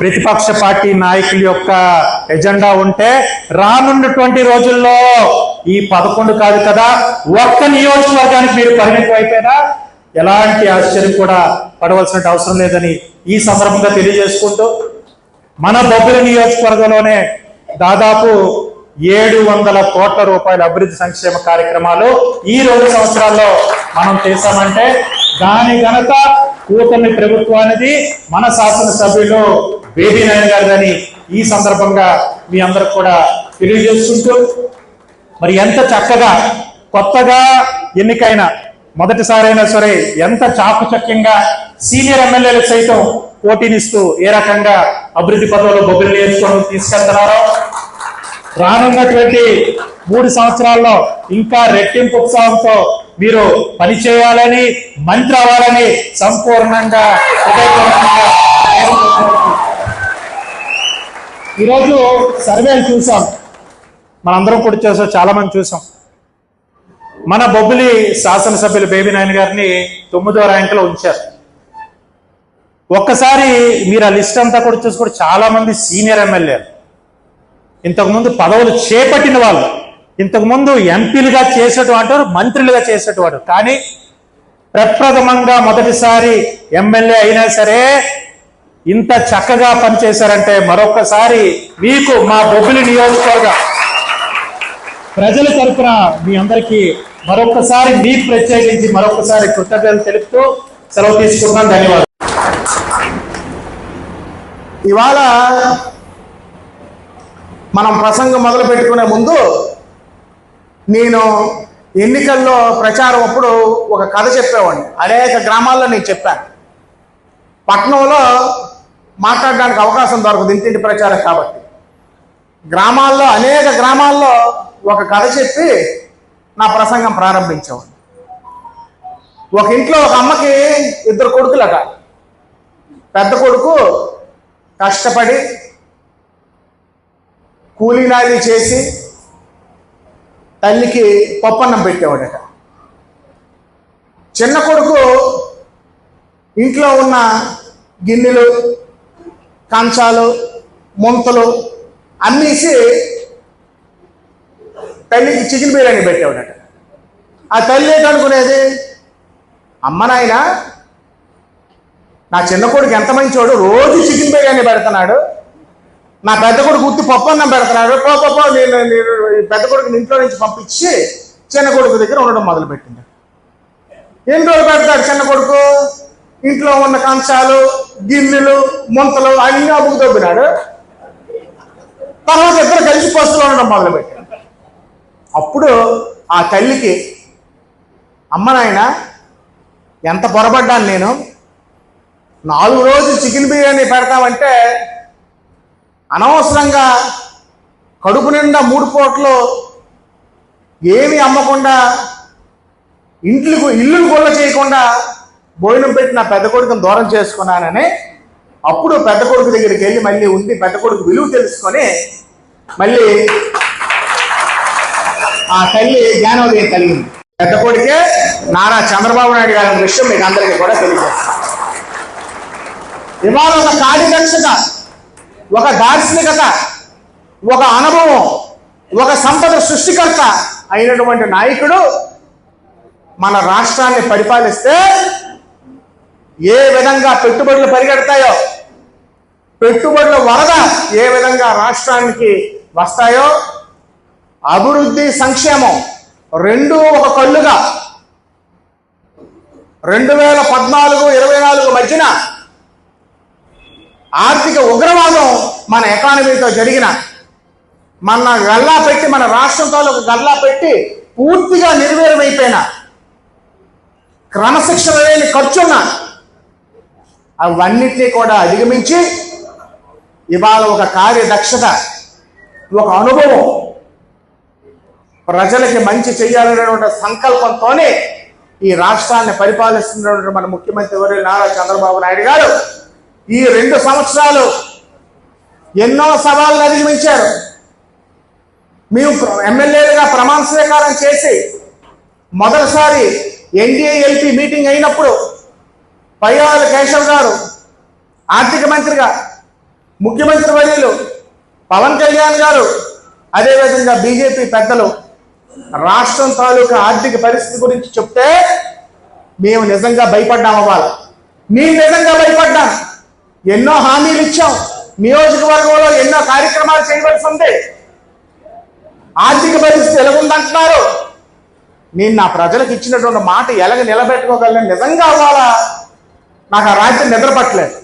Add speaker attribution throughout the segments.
Speaker 1: ప్రతిపక్ష పార్టీ నాయకుల యొక్క ఎజెండా ఉంటే రానున్నటువంటి రోజుల్లో ఈ 11 కాదు కదా, ఒక్క నియోజకవర్గానికి మీరు పరిమితం అయిపోయినా ఎలాంటి ఆశ్చర్యం కూడా పడవలసిన అవసరం లేదని ఈ సందర్భంగా తెలియజేసుకుంటూ, మన బొబ్బిలి నియోజకవర్గంలోనే దాదాపు 700 కోట్ల రూపాయల అభివృద్ధి సంక్షేమ కార్యక్రమాలు ఈ 2 సంవత్సరాల్లో మనం చేశామంటే దాని ఘనత కూటమి ప్రభుత్వానికి, మన శాసనసభ్యులు బేబీ నాయన గారిదని ఈ సందర్భంగా మీ అందరికి కూడా తెలియజేసుకుంటూ, మరి ఎంత చక్కగా కొత్తగా ఎన్నికైన మొదటిసారైనా సరే ఎంత చాకచక్యంగా సీనియర్ ఎమ్మెల్యేలు సైతం పోటీనిస్తూ ఏ రకంగా అభివృద్ధి పదవులు బొబ్బిలి నియోజకవర్గం తీసుకెళ్తున్నారో, రానున్నటువంటి 3 సంవత్సరాల్లో ఇంకా రెట్టింపు ఉత్సాహంతో మీరు పనిచేయాలని, మంత్రి అవ్వాలని సంపూర్ణంగా ఈరోజు సర్వేలు చూసాం, మనందరం కూడా చూసాం, చాలా మంది చూసాం. మన బొబ్బిలి శాసనసభ్యులు బేబీ నాయన గారిని 9వ ర్యాంకులో ఉంచారు. ఒక్కసారి మీరు ఆ లిస్ట్ అంతా కూడా చూసుకుంటే చాలా మంది సీనియర్ ఎమ్మెల్యేలు, ఇంతకుముందు పదవులు చేపట్టిన వాళ్ళు, ఇంతకుముందు ఎంపీలుగా చేసేటవాడు, మంత్రులుగా చేసేటవాడు, కానీ ప్రప్రథమంగా మొదటిసారి ఎమ్మెల్యే అయినా సరే ఇంత చక్కగా పనిచేశారంటే మరొకసారి మీకు మా బొబ్బిలి నియోజకవర్గ ప్రజల తరఫున మీ అందరికీ మరొకసారి మీకు ప్రత్యేకించి మరొకసారి కృతజ్ఞతలు తెలుపుతూ సెలవు తీసుకుంటున్నాను. ధన్యవాదాలు.
Speaker 2: ఇవాళ మనం ప్రసంగం మొదలు పెట్టుకునే ముందు నేను ఎన్నికల్లో ప్రచారం అప్పుడు ఒక కథ చెప్పేవాడిని. అనేక గ్రామాల్లో నేను చెప్పాను. పట్నంలో మాట్లాడడానికి అవకాశం దొరకదు, ఇంటింటి ప్రచారం కాబట్టి. గ్రామాల్లో అనేక గ్రామాల్లో ఒక కథ చెప్పి నా ప్రసంగం ప్రారంభించేవాడిని. ఒక ఇంట్లో ఒక అమ్మకి 2 కొడుకులట. పెద్ద కొడుకు కష్టపడి కూలీనాలి చేసి తల్లికి పప్పన్నం పెట్టేవాడట. చిన్న కొడుకు ఇంట్లో ఉన్న గిన్నెలు, కంచాలు, ముంతలు అమ్మేసి తల్లికి చికెన్ బిర్యానీ పెట్టేవాడట. ఆ తల్లి ఏంటనుకునేది, అమ్మ నాయన నా చిన్న కొడుకు ఎంత మంచోడు, రోజు చికెన్ బిర్యానీ పెడుతున్నాడు, నా పెద్ద కొడుకు ఉత్తి పప్పన్నం పెడుతున్నాడు, నేను పెద్ద కొడుకుని ఇంట్లో నుంచి పంపించి చిన్న కొడుకు దగ్గర ఉండడం మొదలుపెట్టింది. ఎన్ని రోజులు పెడతాడు చిన్న కొడుకు, ఇంట్లో ఉన్న కంచాలు, గిన్నెలు, ముంతలు అన్ని అబ్బుకు దొబ్బినాడు. తర్వాత ఇద్దరు కలిసి పస్తులు ఉండడం మొదలుపెట్టాడు. అప్పుడు ఆ తల్లికి, అమ్మ నాయన ఎంత పొరపడ్డాను నేను, 4 రోజులు చికెన్ బిర్యానీ పెడతామంటే అనవసరంగా కడుపు నిండా 3 పూటలు ఏమీ అమ్మకుండా ఇల్లు గొల్ల చేయకుండా భోజనం పెట్టి నా పెద్ద కొడుకుని దూరం చేసుకున్నానని అప్పుడు పెద్ద కొడుకు దగ్గరికి వెళ్ళి మళ్ళీ ఉండి పెద్ద కొడుకు విలువ తెలుసుకొని మళ్ళీ ఆ తల్లి జ్ఞానోదయం కలిగింది. పెద్ద కొడుకే నారా చంద్రబాబు నాయుడు గారి విషయం మీకు అందరికీ కూడా తెలియజేస్తాను. ఇవాళ ఒక కార్యదక్షత, ఒక దార్శనికత, ఒక అనుభవం, ఒక సంపద సృష్టికర్త అయినటువంటి నాయకుడు మన రాష్ట్రాన్ని పరిపాలిస్తే ఏ విధంగా పెట్టుబడులు పరిగెడతాయో, పెట్టుబడుల వరద ఏ విధంగా రాష్ట్రానికి వస్తాయో, అభివృద్ధి సంక్షేమం 2 ఒక కళ్ళుగా 2014-24 మధ్యన ఆర్థిక ఉగ్రవాదం మన ఎకానమీతో జరిగిన మన గల్లా పెట్టి, మన రాష్ట్రంతో గల్లా పెట్టి పూర్తిగా నిర్వీర్యమైపోయిన, క్రమశిక్షణ లేని ఖర్చున్న అవన్నిటినీ కూడా అధిగమించి ఇవాళ ఒక కార్యదక్షత, ఒక అనుభవం, ప్రజలకి మంచి చేయాలనేటువంటి సంకల్పంతోనే ఈ రాష్ట్రాన్ని పరిపాలిస్తున్నటువంటి మన ముఖ్యమంత్రి వర్యులు నారా చంద్రబాబు నాయుడు గారు ఈ 2 సంవత్సరాలు ఎన్నో సవాళ్ళను అధిగమించారు. మేము ఎమ్మెల్యేలుగా ప్రమాణ స్వీకారం చేసి మొదటిసారి ఎన్డీఏఎల్పీ మీటింగ్ అయినప్పుడు పయ్యావుల కేశవ్ గారు ఆర్థిక మంత్రిగా ముఖ్యమంత్రి వర్యులు పవన్ కళ్యాణ్ గారు, అదేవిధంగా బీజేపీ పెద్దలు రాష్ట్రం తాలూకా ఆర్థిక పరిస్థితి గురించి చెప్తే మేము నిజంగా భయపడ్డాం. అవ్వాలి మేము నిజంగా భయపడ్డాం. ఎన్నో హామీలు ఇచ్చాం, నియోజకవర్గంలో ఎన్నో కార్యక్రమాలు చేయవలసి ఉంది. ఆర్థిక పరిస్థితి ఎలాగుందంటున్నారు. నేను నా ప్రజలకు ఇచ్చినటువంటి మాట ఎలాగ నిలబెట్టుకోగలను నిజంగా అవ్వాలా. నాకు ఆ రాత్రి నిద్ర పట్టలేదు.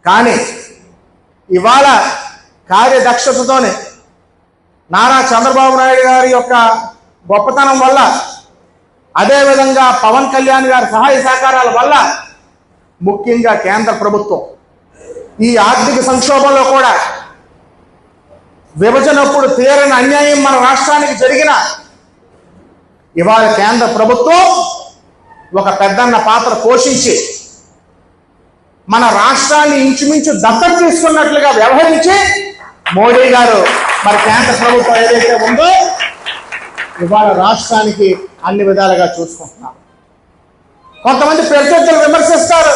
Speaker 2: కానీ ఇవాళ కార్యదక్షతతోనే నారా చంద్రబాబు నాయుడు గారి యొక్క గొప్పతనం వల్ల, అదేవిధంగా పవన్ కళ్యాణ్ గారి సహాయ సహకారాల వల్ల, ముఖ్యంగా కేంద్ర ప్రభుత్వం ఈ ఆర్థిక సంక్షోభంలో కూడా విభజనప్పుడు తీరని అన్యాయం మన రాష్ట్రానికి జరిగిన ఇవాళ కేంద్ర ప్రభుత్వం ఒక పెద్దన్న పాత్ర పోషించి మన రాష్ట్రాన్ని ఇంచుమించు దత్తత తీసుకున్నట్లుగా వ్యవహరించి మోడీ గారు మరి కేంద్ర ప్రభుత్వం ఏదైతే ఉందో ఇవాళ రాష్ట్రానికి అన్ని విధాలుగా చూసుకుంటున్నారు. కొంతమంది ప్రత్యర్థులు విమర్శిస్తారు,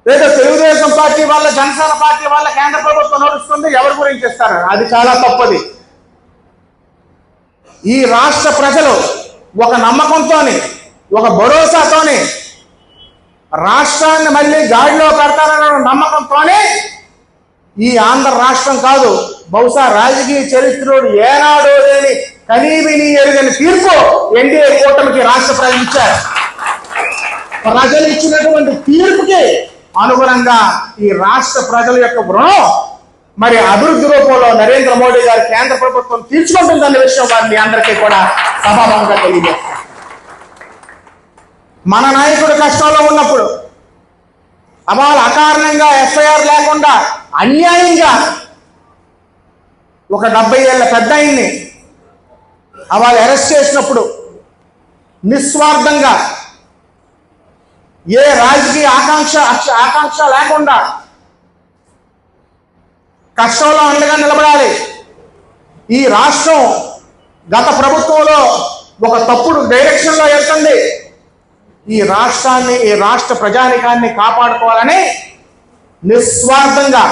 Speaker 2: లేదా తెలుగుదేశం పార్టీ వాళ్ళ, జనసేన పార్టీ వాళ్ళ కేంద్ర ప్రభుత్వం నడుస్తుంది, ఎవరి గురించి ఇస్తారు. అది చాలా తప్పది. ఈ రాష్ట్ర ప్రజలు ఒక నమ్మకంతోని, ఒక భరోసాతోని రాష్ట్రాన్ని మళ్ళీ గాడిలో పెడతారన్న నమ్మకంతోనే ఈ ఆంధ్ర రాష్ట్రం కాదు, బహుశా రాజకీయ చరిత్రలో ఏనాడో లేని కనీవిని ఎరుగని తీర్పు ఎన్డీఏ కూటమికి రాష్ట్ర ప్రజలు ఇచ్చారు. ప్రజలు ఇచ్చినటువంటి తీర్పుకి అనుగుణంగా ఈ రాష్ట్ర ప్రజల యొక్క రుణం మరి అభివృద్ధి రూపంలో నరేంద్ర మోడీ గారి కేంద్ర ప్రభుత్వం తీర్చుకుంటుందన్న విషయం వారిని అందరికీ కూడా సభాముఖంగా తెలియజేస్తారు. మన నాయకుడు కష్టంలో ఉన్నప్పుడు అవాళ అకారణంగా ఎఫ్ఐఆర్ లేకుండా అన్యాయంగా ఒక 70 ఏళ్ల పెద్ద ఆయన్ని అవాళ అరెస్ట్ చేసినప్పుడు నిస్వార్థంగా ఏ రాజకీయ ఆకాంక్ష లేకుండా కష్టంలో అండగా నిలబడాలి. ఈ రాష్ట్రం గత ప్రభుత్వంలో ఒక తప్పుడు డైరెక్షన్లో వెళ్తుంది. ఈ రాష్ట్రాన్ని, ఈ రాష్ట్ర ప్రజానికాన్ని కాపాడుకోవాలని నిస్వార్థంగా,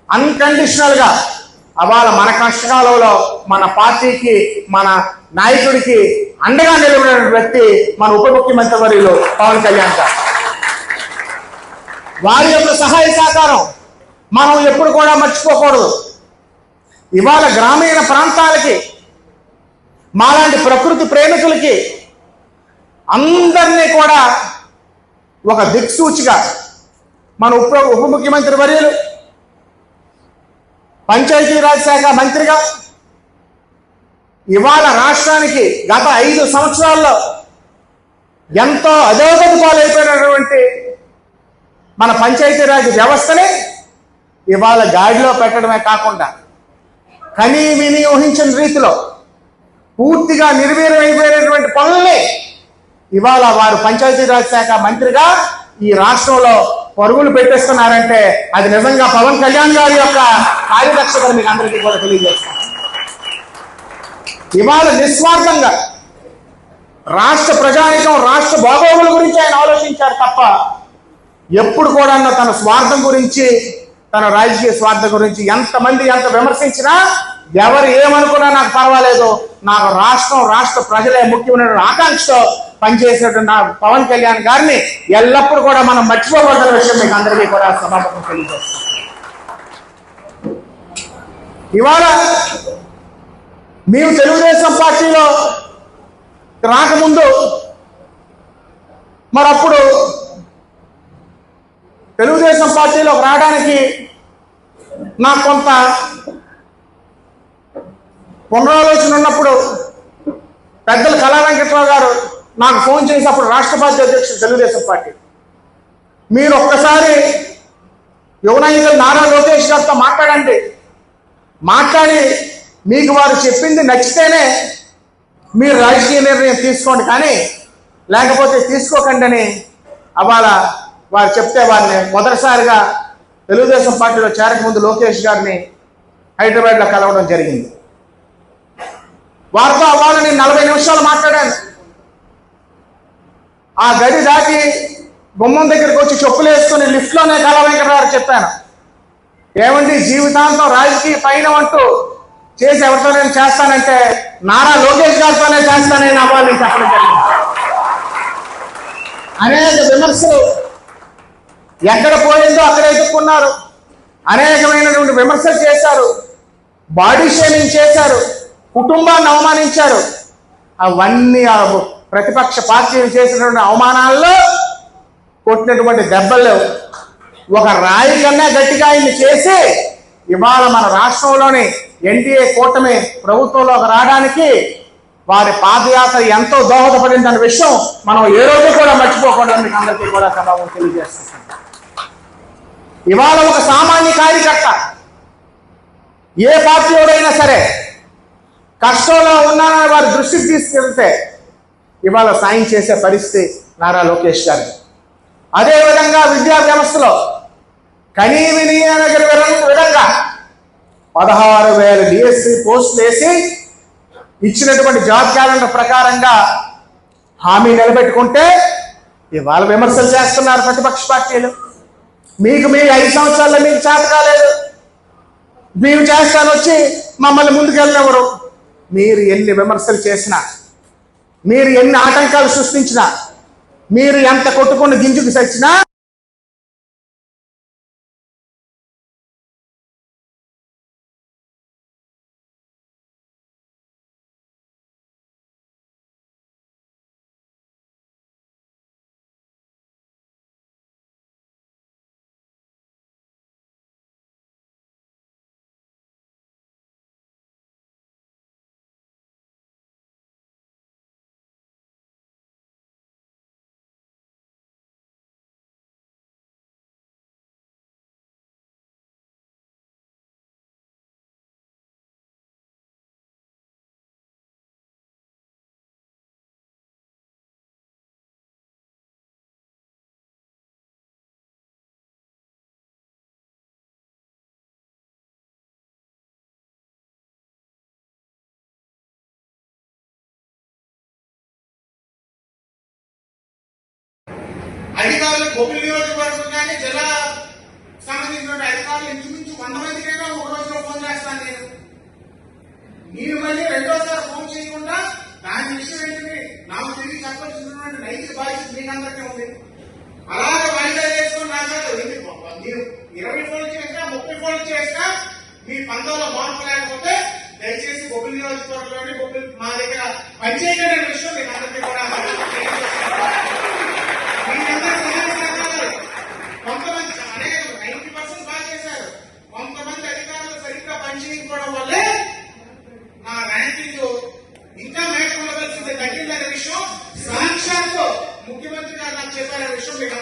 Speaker 2: అన్కండిషనల్గా అవాళ మన కష్టకాలంలో మన పార్టీకి, మన నాయకుడికి అండగా నిలబడిన వ్యక్తి మన ఉప ముఖ్యమంత్రి వర్యులు పవన్ కళ్యాణ్ గారు. వారి యొక్క సహాయ సహకారం మనం ఎప్పుడు కూడా మర్చిపోకూడదు. ఇవాళ గ్రామీణ ప్రాంతాలకి, మాలాంటి ప్రకృతి ప్రేమికులకి అందరినీ కూడా ఒక దిక్సూచిగా మన ఉప ముఖ్యమంత్రి వర్యులు, పంచాయతీరాజ్ శాఖ మంత్రిగా ఇవాళ రాష్ట్రానికి గత 5 సంవత్సరాల్లో ఎంతో అధోగతి పాలైపోయినటువంటి మన పంచాయతీరాజ్ వ్యవస్థని ఇవాళ గాడిలో పెట్టడమే కాకుండా కనీ విని ఊహించిన రీతిలో పూర్తిగా నిర్వీర్యమైపోయినటువంటి పనుల్ని ఇవాళ వారు పంచాయతీరాజ్ శాఖ మంత్రిగా ఈ రాష్ట్రంలో పరుగులు పెట్టేస్తున్నారంటే అది నిజంగా పవన్ కళ్యాణ్ గారి యొక్క కార్యదక్షతను మీకు అందరికీ కూడా తెలియజేస్తాను. ఇవాళ నిస్వార్థంగా రాష్ట్ర ప్రజానికం, రాష్ట్ర బాగోగుల గురించి ఆయన ఆలోచించారు తప్ప ఎప్పుడు కూడా తన స్వార్థం గురించి, తన రాజకీయ స్వార్థం గురించి ఎంతమంది ఎంత విమర్శించినా, ఎవరు ఏమనుకున్నా నాకు పర్వాలేదు, నాకు రాష్ట్రం, రాష్ట్ర ప్రజలే ముఖ్యమైన ఆకాంక్షతో పనిచేసేటువంటి పవన్ కళ్యాణ్ గారిని ఎల్లప్పుడూ కూడా మనం మర్చిపోకూడదన్న విషయం మీకు అందరికీ కూడా సభాముఖంగా తెలియజేస్తాం. ఇవాళ మేము తెలుగుదేశం పార్టీలో రాకముందు మరప్పుడు తెలుగుదేశం పార్టీలోకి రావడానికి నాకు కొంత పునరాలోచన ఉన్నప్పుడు పెద్దలు కళా వెంకట్రావు గారు నాకు ఫోన్ చేసి, అప్పుడు రాష్ట్ర పార్టీ అధ్యక్షుడు తెలుగుదేశం పార్టీ, మీరు ఒక్కసారి యువనాయకులు నారా లోకేష్ గారితో మాట్లాడండి, మాట్లాడి మీకు వారు చెప్పింది నచ్చితేనే మీరు రాజకీయ నిర్ణయం తీసుకోండి, కానీ లేకపోతే తీసుకోకండి అని అవాళ వారు చెప్తే వారిని మొదటిసారిగా తెలుగుదేశం పార్టీలో చేరకముందు లోకేష్ గారిని హైదరాబాద్లో కలవడం జరిగింది. వారితో అవాళ నేను 40 నిమిషాలు మాట్లాడాను. ఆ గడి దాటి గుమ్మం దగ్గరికి వచ్చి చెప్పులు వేసుకుని లిఫ్ట్లోనే కళ వెంకటరావు చెప్పాను, ఏమండి జీవితాంతం రాజకీయ పైన అంటూ చేసి ఎవరితో నేను చేస్తానంటే నారా లోకేష్ గారితోనే చేస్తానని అవ్వాలని చెప్పడం జరిగింది. అనేక విమర్శలు ఎక్కడ పోయిందో అక్కడ ఎదుర్కొన్నారు, అనేకమైనటువంటి విమర్శలు చేశారు, బాడీ షేమింగ్ చేశారు, కుటుంబాన్ని అవమానించారు. అవన్నీ ప్రతిపక్ష పార్టీలు చేసినటువంటి అవమానాల్లో కొట్టినటువంటి దెబ్బలు ఒక రాయి కన్నా గట్టిగా ఆయన్ని చేసి ఇవాళ మన రాష్ట్రంలోని ఎన్డీఏ కూటమి ప్రభుత్వంలోకి రావడానికి వారి పాదయాత్ర ఎంతో దోహదపడిందన్న విషయం మనం ఏ రోజు కూడా మర్చిపోకుండా మీకు అందరికీ కూడా సభావం తెలియజేస్తున్నాం. ఇవాళ ఒక సామాన్య కార్యకర్త ఏ పార్టీలోడైనా సరే కష్టంలో ఉన్నానని వారి దృష్టికి తీసుకెళ్తే ఇవాళ సాయం చేసే పరిస్థితి నారా లోకేష్ గారు. అదేవిధంగా విద్యా వ్యవస్థలో కనీవిని విధంగా 16,000 డిఎస్సి పోస్టులు వేసి ఇచ్చినటువంటి జాబ్ క్యాలెండర్ ప్రకారంగా హామీ నిలబెట్టుకుంటే ఇవాళ విమర్శలు చేస్తున్నారు ప్రతిపక్ష పార్టీలు. మీకు 5 సంవత్సరాల్లో మీకు చేత కాలేదు, మేము చేస్తాను వచ్చి మమ్మల్ని ముందుకెళ్ళినవరు. మీరు ఎన్ని విమర్శలు చేసినా, మీరు ఎన్ని ఆటంకాలు సృష్టించినా, మీరు ఎంత కొట్టుకుని గింజుకు సచ్చినా
Speaker 3: అధికారులు బొబ్బిలి నియోజకవర్గం కానీ జిల్లా సంబంధించిన అధికారులు ఇంచుమించు 100 మందికైనా ఒక రోజులో ఫోన్ చేస్తాను నేను. మీరు మళ్ళీ రెండోసారి ఫోన్ చేయకుండా దాని విషయం ఏంటంటే నాకు తిరిగి చెప్పాల్సినటువంటి నైతిక బాధ్యత మీకు అందరికీ ఉంది. అలాగే వాయిదా చేసుకుని రాశారు. మీరు 20 ఫోన్లు చేసినా 30 ఫోన్లు చేసినా మీ పంతంలో మార్పు లేకపోతే దయచేసి బొబ్బిలి నియోజకవర్గంలోని బొబ్బిలి మా దగ్గర పనిచేయగలిగిన విషయం మీకు అందరికీ కూడా కొంతమంది 90% బాగా చేశారు, కొంతమంది అధికారులు సరిగ్గా పనిచేయకపోవడం వల్లే నా ర్యాంకింగ్ ఇంకా మేరకు ఉండవలసింది తగ్గిందనే విషయం సాక్షాత్తు ముఖ్యమంత్రి గారు నాకు చెప్పారనే విషయం మీకు